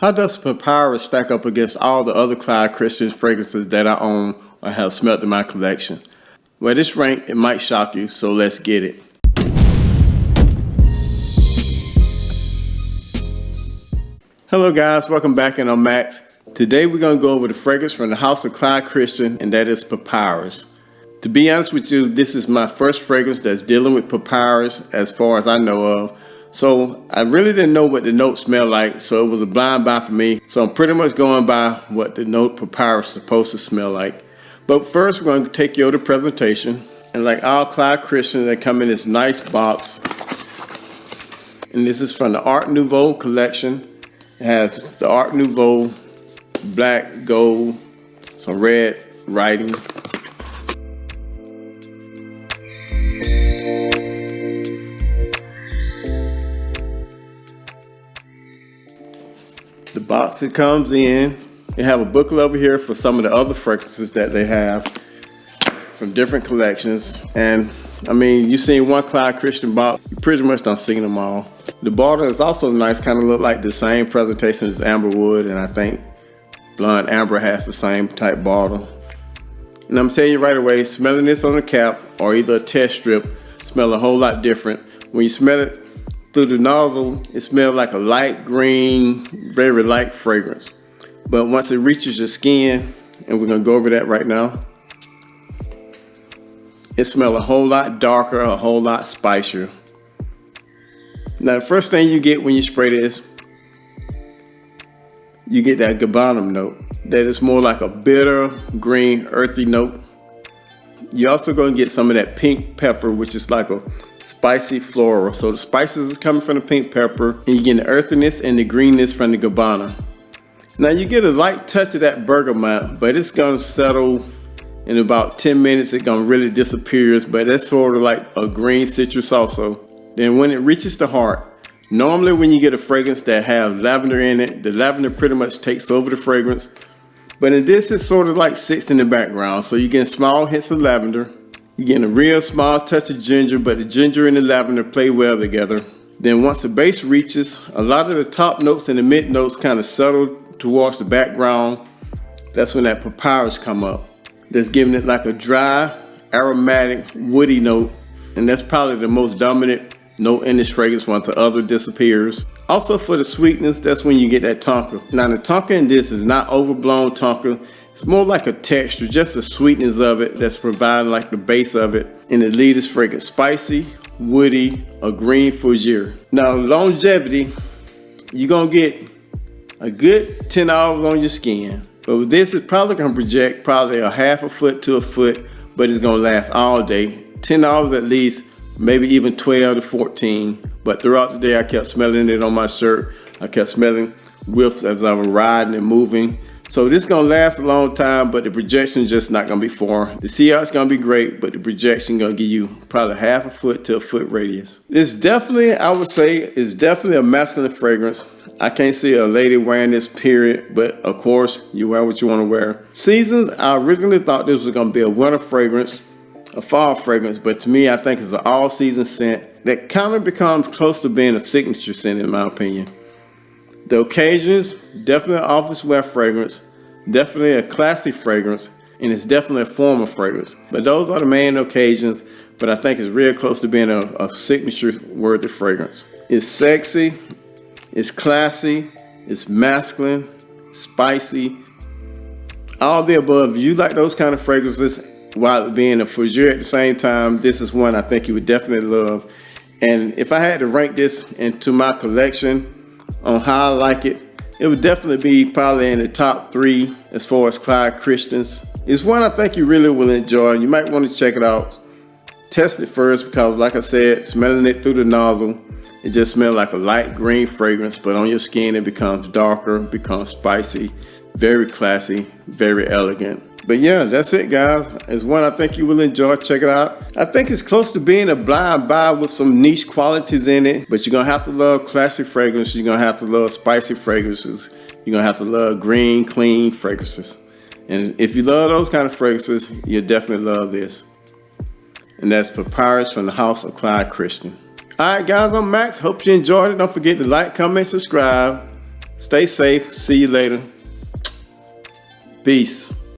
How does Papyrus stack up against all the other Clive Christian fragrances that I own or have smelled in my collection? Well, this rank, it might shock you, so let's get it. Hello guys, welcome back, and I'm Max. Today we're going to go over the fragrance from the house of Clive Christian, and that is Papyrus. To be honest with you, this is my first fragrance that's dealing with Papyrus as far as I know of. So I really didn't know what the note smelled like, so it was a blind buy for me. So I'm pretty much going by what the note Papyrus is supposed to smell like. But first we're going to take you over the presentation. And like all Clive Christian, they come in this nice box. And this is from the Art Nouveau collection. It has the Art Nouveau, black, gold, some red writing. The box it comes in, they have a booklet over here for some of the other fragrances that they have from different collections. And I mean, you've seen one Clive Christian box, you pretty much done seen them all. The bottle is also nice, kind of look like the same presentation as Amberwood, and I think Blonde Amber has the same type bottle. And I'm telling you right away, smelling this on the cap or either a test strip, smell a whole lot different. When you smell it through the nozzle, it smells like a light green, very light fragrance. But once it reaches your skin, and we're gonna go over that right now, it smells a whole lot darker, a whole lot spicier. Now the first thing you get when you spray this, you get that gabanum note. That is more like a bitter, green, earthy note. You're also gonna get some of that pink pepper, which is like a spicy floral. So the spices is coming from the pink pepper, and you get the earthiness and the greenness from the gabbana. Now you get a light touch of that bergamot, but it's gonna settle in about 10 minutes. It's gonna really disappear, but that's sort of like a green citrus also. Then when it reaches the heart, normally when you get a fragrance that has lavender in it, the lavender pretty much takes over the fragrance. But in this, it sort of like sits in the background. So you're getting small hints of lavender. You're getting a real small touch of ginger, but the ginger and the lavender play well together. Then once the base reaches, a lot of the top notes and the mid notes kind of settle towards the background. That's when that papyrus come up. That's giving it like a dry, aromatic, woody note. And that's probably the most dominant note in this fragrance once the other disappears. Also for the sweetness, that's when you get that tonka. Now the tonka in this is not overblown tonka. It's more like a texture, just the sweetness of it that's providing like the base of it. And the lead is fragrance spicy, woody, a green fougere. Now longevity, you're gonna get a good 10 hours on your skin. But with this, it's probably gonna project probably a half a foot to a foot, but it's gonna last all day. 10 hours at least, maybe even 12 to 14. But throughout the day, I kept smelling it on my shirt. I kept smelling whiffs as I was riding and moving. So this is gonna last a long time, but the projection is just not gonna be foreign. The CR is gonna be great, but the projection gonna give you probably half a foot to a foot radius. It's definitely, I would say, it's definitely a masculine fragrance. I can't see a lady wearing this, period, but of course, you wear what you wanna wear. Seasons, I originally thought this was gonna be a winter fragrance, a fall fragrance, but to me, I think it's an all-season scent that kind of becomes close to being a signature scent in my opinion. The occasions, definitely an office wear fragrance, definitely a classy fragrance, and it's definitely a formal fragrance. But those are the main occasions, but I think it's real close to being a signature worthy fragrance. It's sexy, it's classy, it's masculine, spicy, all the above. If you like those kind of fragrances while being a fougere at the same time, this is one I think you would definitely love. And if I had to rank this into my collection on how I like it, it would definitely be probably in the top 3 as far as Clive Christians. It's one I think you really will enjoy. You might want to check it out. Test it first because like I said, smelling it through the nozzle, it just smells like a light green fragrance, but on your skin it becomes darker, becomes spicy, very classy, very elegant. But yeah, that's it guys. It's one I think you will enjoy. Check it out. I think it's close to being a blind buy with some niche qualities in it, but you're gonna have to love classic fragrances. You're gonna have to love spicy fragrances. You're gonna have to love green, clean fragrances. And if you love those kind of fragrances, you'll definitely love this. And that's Papyrus from the house of Clive Christian. All right guys, I'm Max. Hope you enjoyed it. Don't forget to like, comment, subscribe. Stay safe. See you later. Peace.